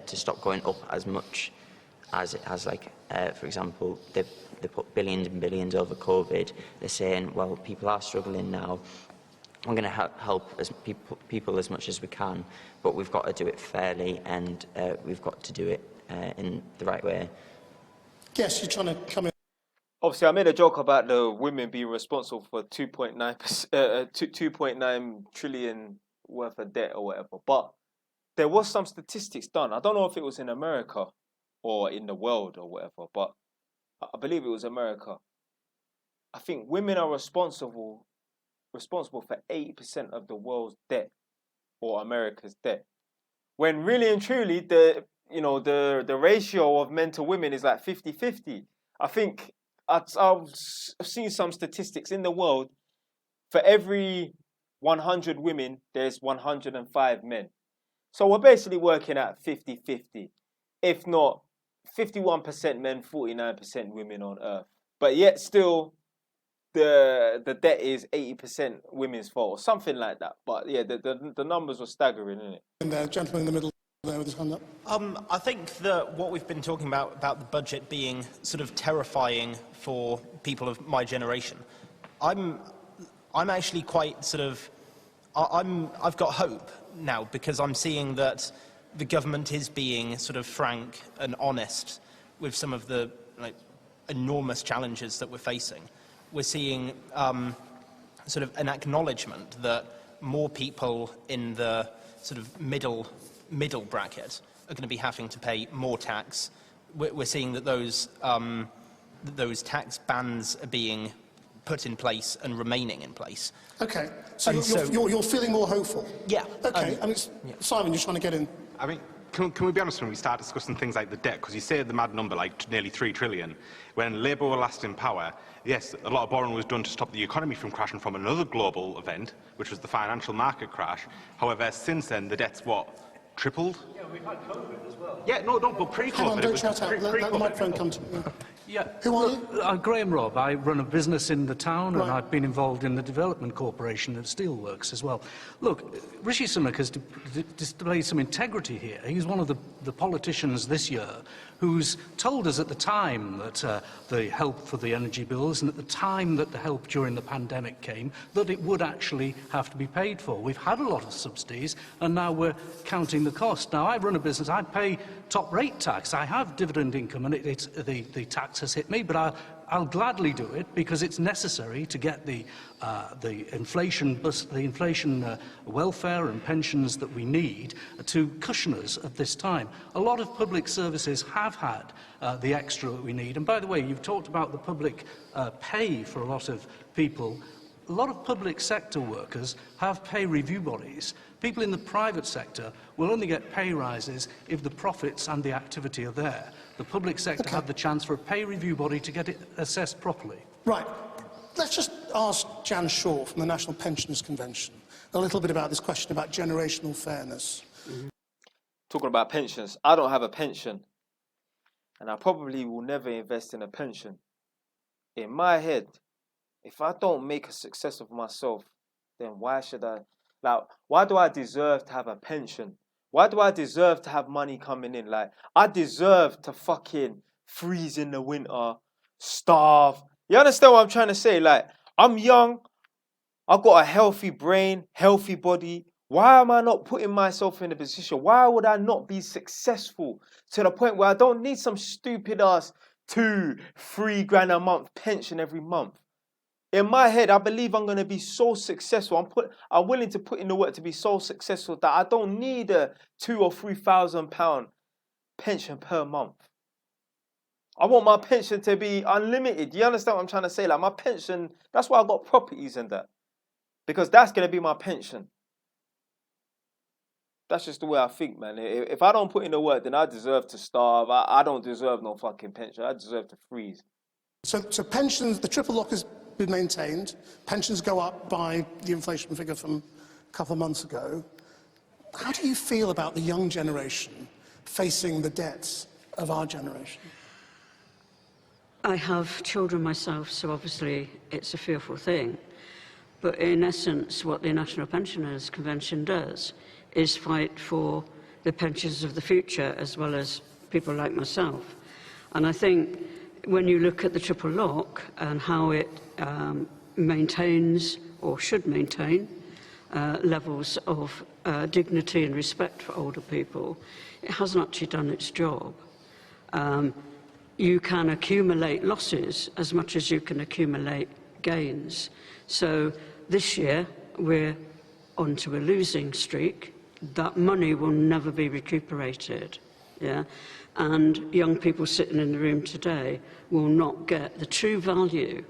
to stop going up as much as it has. Like, for example, they put billions and billions over COVID. They're saying, well, people are struggling now. I'm going to help as people as much as we can, but we've got to do it fairly, and we've got to do it in the right way. Yes, you're trying to come in. Obviously, I made a joke about the women being responsible for 2.9 trillion worth of debt or whatever, but there was some statistics done. I don't know if it was in America or in the world or whatever, but I believe it was America. I think women are responsible for 80% of the world's debt, or America's debt. When really and truly, the ratio of men to women is like 50-50. I think I've seen some statistics in the world. For every 100 women, there's 105 men. So we're basically working at 50-50, if not 51% men, 49% women on Earth. But yet still, the debt is 80% women's fault, or something like that. But yeah, the numbers were staggering, isn't it? And the gentleman in the middle there with his hand up. I think that what we've been talking about the budget being sort of terrifying for people of my generation, I'm actually quite sort of, I've got hope now, because I'm seeing that the government is being sort of frank and honest with some of the enormous challenges that we're facing. We're seeing sort of an acknowledgement that more people in the sort of middle bracket are going to be having to pay more tax. We're seeing that those tax bans are being put in place and remaining in place. Okay, so you're feeling more hopeful? Yeah. Okay, Simon, you're trying to get in. I mean, can we be honest when we start discussing things like the debt? Because you say the mad number, like nearly 3 trillion. When Labour were last in power, yes, a lot of borrowing was done to stop the economy from crashing from another global event, which was the financial market crash. However, since then, the debt's what? Tripled? Yeah, we've had COVID as well. Yeah, no, but pre-COVID. Hang on, don't shout out. Let the microphone come to me. Yeah. Who are you? Graham Robb. I run a business in the town, and I've been involved in the development corporation of steelworks as well. Look, Rishi Sunak has displayed some integrity here. He's one of the politicians this year who's told us at the time that the help for the energy bills and at the time that the help during the pandemic came, that it would actually have to be paid for. We've had a lot of subsidies, and now we're counting the cost. Now, I run a business. I pay top-rate tax. I have dividend income, and the tax has hit me, but I'll gladly do it because it's necessary to get the inflation welfare and pensions that we need to cushion us at this time. A lot of public services have had the extra that we need. And by the way, you've talked about the public pay for a lot of people. A lot of public sector workers have pay review bodies. People in the private sector will only get pay rises if the profits and the activity are there. The public sector had the chance for a pay review body to get it assessed properly. Right. Let's just ask Jan Shaw from the National Pensioners Convention a little bit about this question about generational fairness. Talking about pensions, I don't have a pension, and I probably will never invest in a pension. In my head, if I don't make a success of myself, then why should I? Like, why do I deserve to have a pension? Why do I deserve to have money coming in? Like, I deserve to fucking freeze in the winter, starve. You understand what I'm trying to say? Like, I'm young, I've got a healthy brain, healthy body. Why am I not putting myself in a position? Why would I not be successful to the point where I don't need some stupid ass 2-3 grand a month pension every month? In my head, I believe I'm going to be so successful. I'm willing to put in the work to be so successful that I don't need a £2,000 or £3,000 pension per month. I want my pension to be unlimited. You understand what I'm trying to say? Like, my pension, that's why I got properties and that. Because that's going to be my pension. That's just the way I think, man. If I don't put in the work, then I deserve to starve. I don't deserve no fucking pension. I deserve to freeze. So pensions, the triple lock has been maintained. Pensions go up by the inflation figure from a couple of months ago. How do you feel about the young generation facing the debts of our generation? I have children myself, so obviously it's a fearful thing. But in essence, what the National Pensioners Convention does is fight for the pensions of the future, as well as people like myself. And I think when you look at the triple lock and how it maintains, or should maintain, levels of dignity and respect for older people, it hasn't actually done its job. You can accumulate losses as much as you can accumulate gains. So this year, we're onto a losing streak. That money will never be recuperated. Yeah? And young people sitting in the room today will not get the true value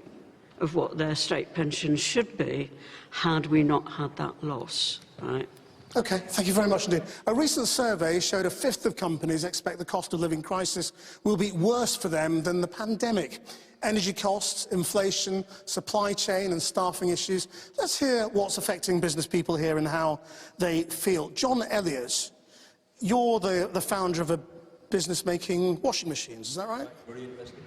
of what their state pension should be had we not had that loss, right? OK, thank you very much indeed. A recent survey showed a fifth of companies expect the cost of living crisis will be worse for them than the pandemic. Energy costs, inflation, supply chain and staffing issues. Let's hear what's affecting business people here and how they feel. John Elliott, you're the founder of a business making washing machines, is that right? Very interesting.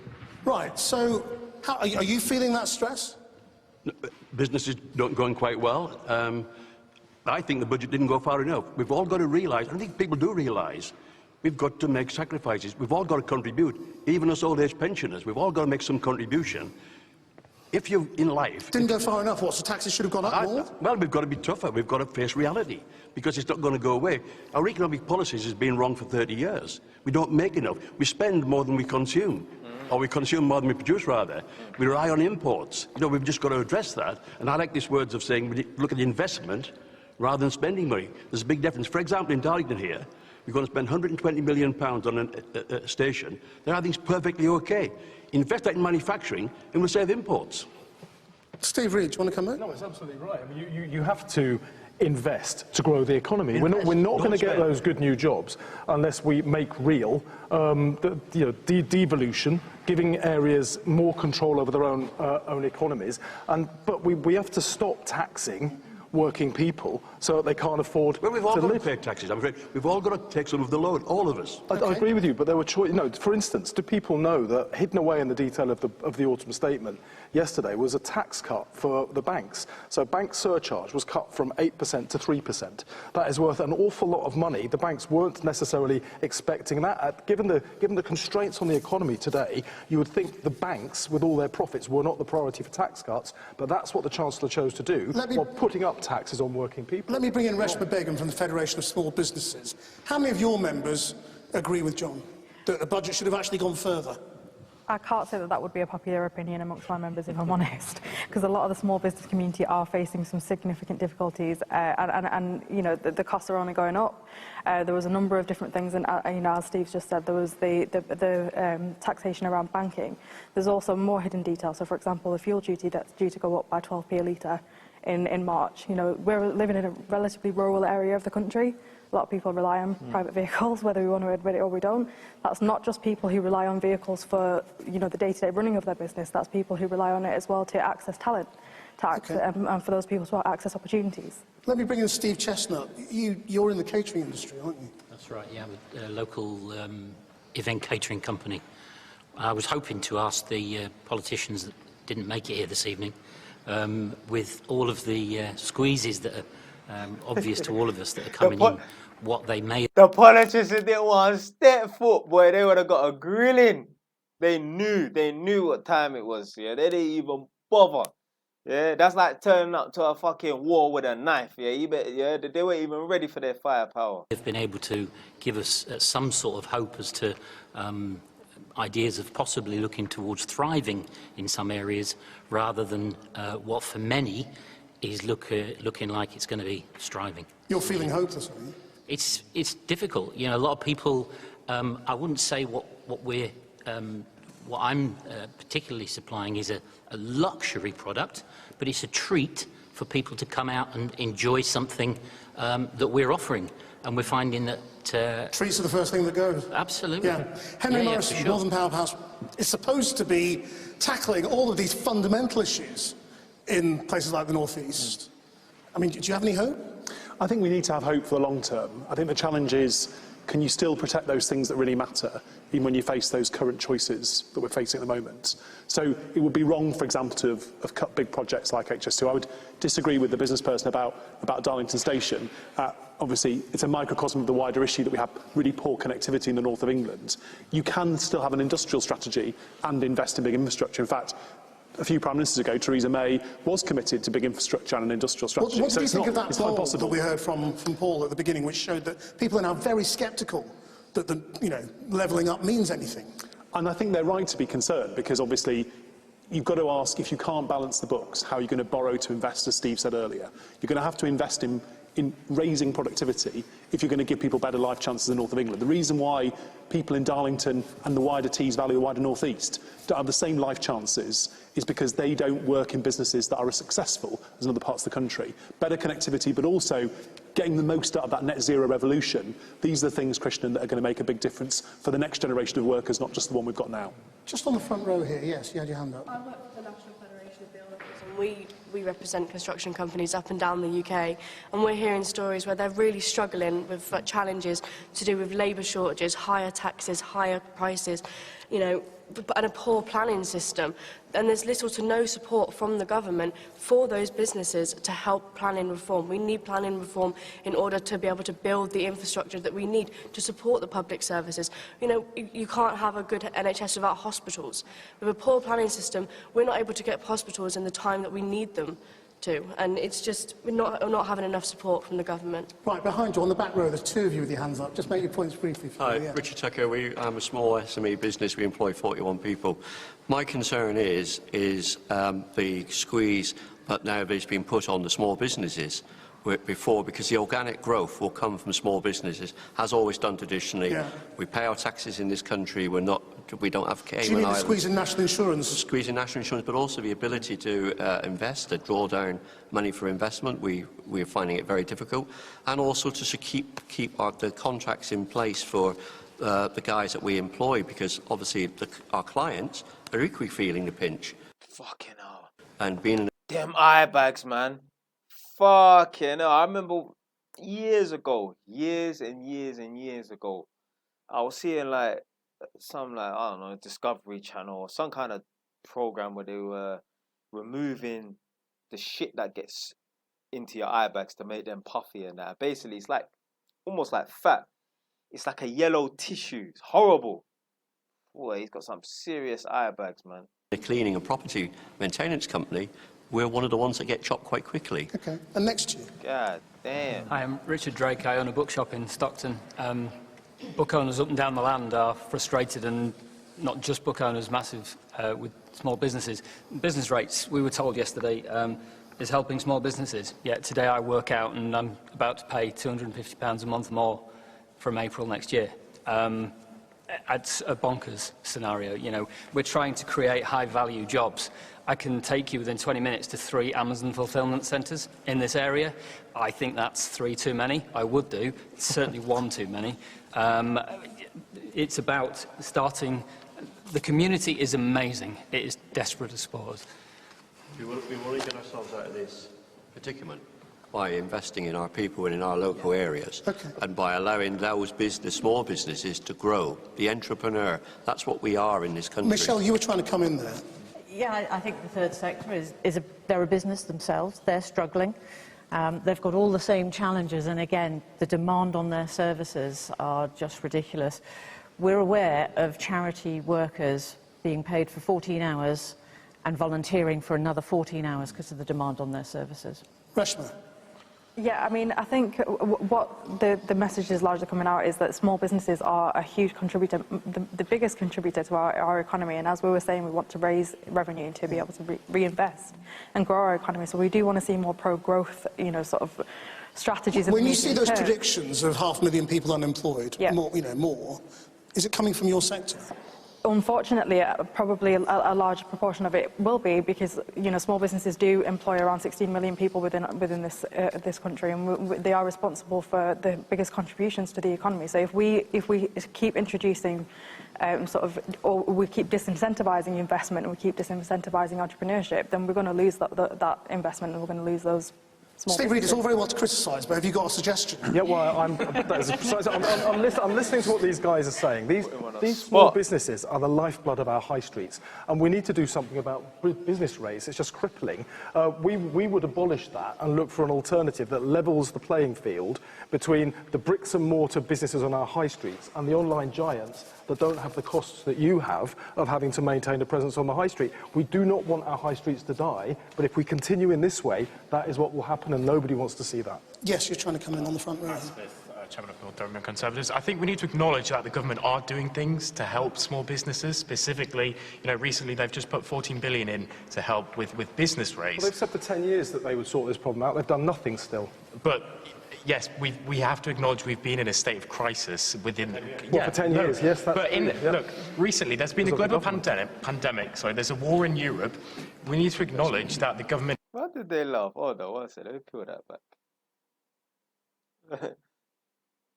Right, so are you feeling that stress? No, business is not going quite well. I think the budget didn't go far enough. We've all got to realise, I think people do realise, we've got to make sacrifices. We've all got to contribute. Even us old-age pensioners, we've all got to make some contribution. If you're in life... Didn't go far enough. What, so taxes should have gone up more? Well, we've got to be tougher. We've got to face reality, because it's not going to go away. Our economic policies has been wrong for 30 years. We don't make enough. We spend more than we consume. or we consume more than we produce, rather. We rely on imports. You know, we've just got to address that. And I like these words of saying, we look at the investment rather than spending money. There's a big difference. For example, in Darlington here, we're going to spend £120 million on a station. Then I think it's perfectly OK. Invest that in manufacturing and we'll save imports. Steve Reid, do you want to come in? No, it's absolutely right. I mean, you have to invest to grow the economy. We're not going to get those good new jobs unless we make real devolution, giving areas more control over their own economies. But we have to stop taxing working people so that they can't afford well, we've all to got live. to pay taxes, I'm afraid. We've all got to take some of the load, all of us. I agree with you, but there were for instance, do people know that hidden away in the detail of the autumn statement yesterday was a tax cut for the banks? So bank surcharge was cut from 8% to 3%. That is worth an awful lot of money. The banks weren't necessarily expecting that. Given the constraints on the economy today, you would think the banks, with all their profits, were not the priority for tax cuts, but that's what the Chancellor chose to do, while putting up taxes on working people. Let me bring in Reshma Begum from the Federation of Small Businesses. How many of your members agree with John that the budget should have actually gone further? I can't say that that would be a popular opinion amongst my members, if I'm honest, because a lot of the small business community are facing some significant difficulties, and you know, the costs are only going up. There was a number of different things, and you know, as Steve's just said, there was the taxation around banking. There's also more hidden detail. So, for example, the fuel duty that's due to go up by 12p a litre in March. You know, we're living in a relatively rural area of the country. A lot of people rely on private vehicles, whether we want to admit it or we don't. That's not just people who rely on vehicles for, you know, the day-to-day running of their business. That's people who rely on it as well to access talent, and for those people to access opportunities. Let me bring in Steve Chestnut. You're in the catering industry, aren't you? That's right, yeah, with a local event catering company. I was hoping to ask the politicians that didn't make it here this evening, with all of the squeezes that are obvious to all of us that are coming in, what they may... The politicians didn't want to step foot, boy. They would have got a grilling. They knew what time it was, yeah. They didn't even bother. Yeah, that's like turning up to a fucking war with a knife, yeah. They weren't even ready for their firepower. They've been able to give us some sort of hope as to ideas of possibly looking towards thriving in some areas, rather than what for many is looking like it's going to be striving. You're feeling hopeless, are you? It's difficult. You know, a lot of people. I wouldn't say what I'm particularly supplying is a luxury product, but it's a treat for people to come out and enjoy something that we're offering, and we're finding that treats are the first thing that goes. Absolutely. Yeah. Henry Morrison, sure. Northern Powerhouse, is supposed to be tackling all of these fundamental issues in places like the North East. I mean, do you have any hope? I think we need to have hope for the long term. I think the challenge is, can you still protect those things that really matter, even when you face those current choices that we're facing at the moment? So it would be wrong, for example, to have cut big projects like HS2. I would disagree with the business person about Darlington Station. Obviously, it's a microcosm of the wider issue that we have really poor connectivity in the north of England. You can still have an industrial strategy and invest in big infrastructure. In fact, a few Prime Ministers ago, Theresa May was committed to big infrastructure and an industrial strategy. What do you think of that poll impossible. that we heard from Paul at the beginning, which showed that people are now very sceptical that levelling up means anything? And I think they're right to be concerned, because obviously you've got to ask, if you can't balance the books, how are you going to borrow to invest, as Steve said earlier? You're going to have to invest in raising productivity if you're going to give people better life chances in the north of England. The reason why people in Darlington and the wider Tees Valley, the wider North East, don't have the same life chances is because they don't work in businesses that are as successful as in other parts of the country. Better connectivity, but also getting the most out of that net zero revolution. These are the things, Christian, that are going to make a big difference for the next generation of workers, not just the one we've got now. Just on the front row here, yes, you had your hand up. I work for the National Federation of Builders, and we represent construction companies up and down the UK, and we're hearing stories where they're really struggling with challenges to do with labour shortages, higher taxes, higher prices, you know, and a poor planning system. And there's little to no support from the government for those businesses to help planning reform. We need planning reform in order to be able to build the infrastructure that we need to support the public services. You know, you can't have a good NHS without hospitals. With a poor planning system, we're not able to get hospitals in the time that we need them to, and it's just we're not having enough support from the government. Right, behind you, on the back row, there's two of you with your hands up. Just make your points briefly. Hi, Richard Tucker. I'm a small SME business. We employ 41 people. My concern is the squeeze that now has been put on the small businesses before, because the organic growth will come from small businesses, has always done traditionally. Yeah. We pay our taxes in this country. We don't have Cayman Islands. Do you mean the squeeze in national insurance? Squeeze in national insurance, but also the ability to invest, to draw down money for investment. We're finding it very difficult, and also to keep the contracts in place for the guys that we employ, because obviously our clients are equally feeling the pinch. Fucking hell. And being them eye bags, man. Fucking hell. I remember years and years ago, I was seeing like some I don't know, Discovery Channel or some kind of program where they were removing the shit that gets into your eye bags to make them puffy and that. Basically, it's like almost like fat. It's like a yellow tissue. It's horrible. Boy, he's got some serious eye bags, man. The cleaning and property maintenance company, we're one of the ones that get chopped quite quickly. Okay, and next to you. God damn. Hi, I'm Richard Drake. I own a bookshop in Stockton. Book owners up and down the land are frustrated, and not just book owners, massive with small businesses. Business rates, we were told yesterday, is helping small businesses. Yet today I work out and I'm about to pay £250 a month more from April next year. It's a bonkers scenario. You know, we're trying to create high-value jobs. I can take you within 20 minutes to 3 Amazon fulfillment centres in this area. I think that's 3 too many. I would do. It's certainly 1 too many. It's about starting. The community is amazing. It is desperate to support us. We want to get ourselves out of this predicament by investing in our people and in our local areas, and by allowing those small businesses to grow. The entrepreneur, that's what we are in this country. Michelle, you were trying to come in there. Yeah, I think the third sector they're a business themselves. They're struggling. They've got all the same challenges, and again, the demand on their services are just ridiculous. We're aware of charity workers being paid for 14 hours and volunteering for another 14 hours because of the demand on their services. Reshma. Yeah, I mean, I think what the message is largely coming out is that small businesses are a huge contributor, the biggest contributor to our economy. And as we were saying, we want to raise revenue to be able to reinvest and grow our economy. So we do want to see more pro-growth, you know, sort of strategies. When you see those predictions of 500,000 people unemployed, more, is it coming from your sector? Unfortunately, probably a large proportion of it will be, because small businesses do employ around 16 million people within this country, and they are responsible for the biggest contributions to the economy. So if we keep introducing or we keep disincentivising investment and we keep disincentivising entrepreneurship, then we're going to lose that investment, and we're going to lose those. Steve Reed, it's all very well to criticise, but have you got a suggestion? Yeah, well, I'm listening to what these guys are saying. These small businesses are the lifeblood of our high streets, and we need to do something about business rates. It's just crippling. We would abolish that and look for an alternative that levels the playing field between the bricks and mortar businesses on our high streets and the online giants that don't have the costs that you have of having to maintain a presence on the high street. We do not want our high streets to die, but if we continue in this way, that is what will happen, and nobody wants to see that. Yes, you're trying to come in on the front row. Chairman of the Government Conservatives. I think we need to acknowledge that the government are doing things to help small businesses. Specifically, recently they've just put 14 billion in to help with business rates. Well, they've said for 10 years that they would sort this problem out. They've done nothing still. But yes, we have to acknowledge we've been in a state of crisis within. For 10 years, yes. Look, recently there's been a global pandemic. Sorry, there's a war in Europe. We need to acknowledge that the government. What did they laugh? Oh no, one second, let me peel that back.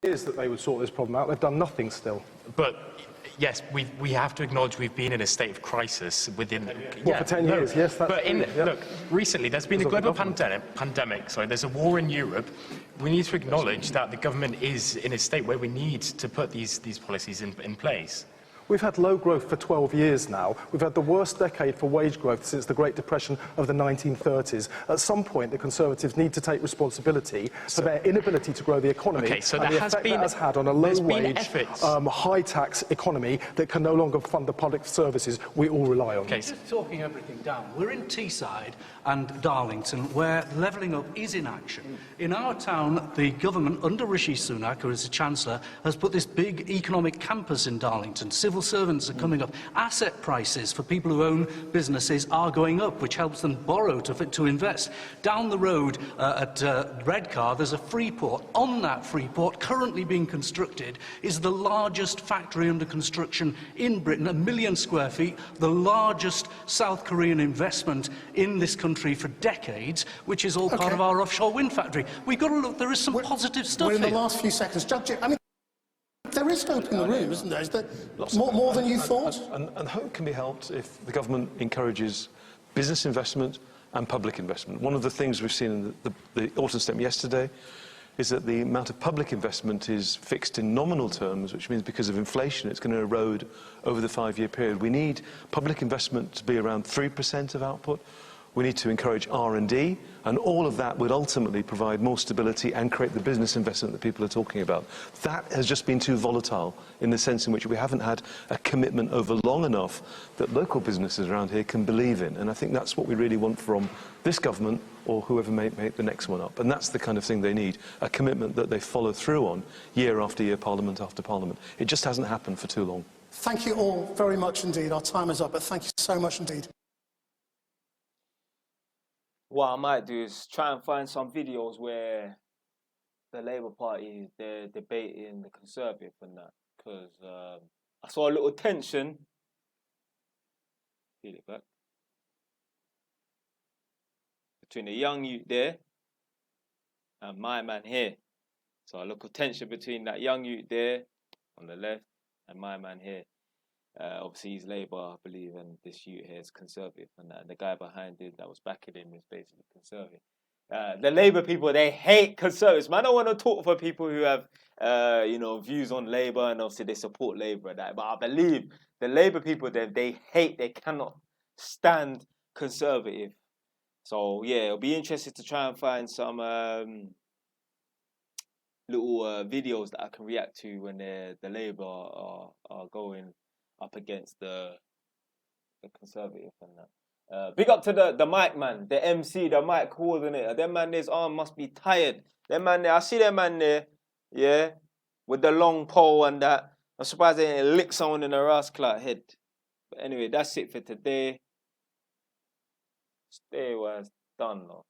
Years that they would sort this problem out. They've done nothing still. But yes, we have to acknowledge we've been in a state of crisis within. For 10 years, yes. Look, recently there's been a global pandemic. Sorry, there's a war in Europe. We need to acknowledge that the government is in a state where we need to put these policies in place. We've had low growth for 12 years now. We've had the worst decade for wage growth since the Great Depression of the 1930s. At some point, the Conservatives need to take responsibility for their inability to grow the economy and the effect that has had on a low-wage, high-tax economy that can no longer fund the public services we all rely on. Just talking everything down. We're in Teesside and Darlington, where levelling up is in action. In our town, the government, under Rishi Sunak, who is the Chancellor, has put this big economic campus in Darlington. Civil servants are coming up. Asset prices for people who own businesses are going up, which helps them borrow to invest. Down the road at Redcar, there's a freeport. On that freeport, currently being constructed, is the largest factory under construction in Britain, 1 million square feet, the largest South Korean investment in this country for decades, which is all part of our offshore wind factory. We've got to look, there is some positive stuff We're in here. the last few seconds. Judge, I mean, there is hope in the room, isn't there? Is there more than you thought? And hope can be helped if the government encourages business investment and public investment. One of the things we've seen in the autumn statement yesterday is that the amount of public investment is fixed in nominal terms, which means because of inflation it's going to erode over the 5-year period. We need public investment to be around 3% of output. We need to encourage R&D, and all of that would ultimately provide more stability and create the business investment that people are talking about. That has just been too volatile in the sense in which we haven't had a commitment over long enough that local businesses around here can believe in. And I think that's what we really want from this government or whoever may make the next one up. And that's the kind of thing they need, a commitment that they follow through on year after year, Parliament after Parliament. It just hasn't happened for too long. Thank you all very much indeed. Our time is up, but thank you so much indeed. What I might do is try and find some videos where the Labour Party, they're debating the Conservative and that, because I saw a little tension. Feel it back. Between the young youth there and my man here. So a little tension between that young youth there on the left and my man here. Obviously he's Labour, I believe, and this youth here is Conservative, and the guy behind it that was backing him is basically Conservative. The Labour people, they hate Conservatives. Man, I don't want to talk for people who have, views on Labour, and obviously they support Labour and that. But I believe the Labour people, they cannot stand Conservative. So yeah, it'll be interesting to try and find some little videos that I can react to when the Labour are going up against the Conservative and that. Big up to the mic man, the MC, the mic coordinator. Them man, his arm must be tired. Them man there, I see them man there, yeah, with the long pole and that. I'm surprised they didn't lick someone in the rascal head. But anyway, that's it for today. Stay where it's done though.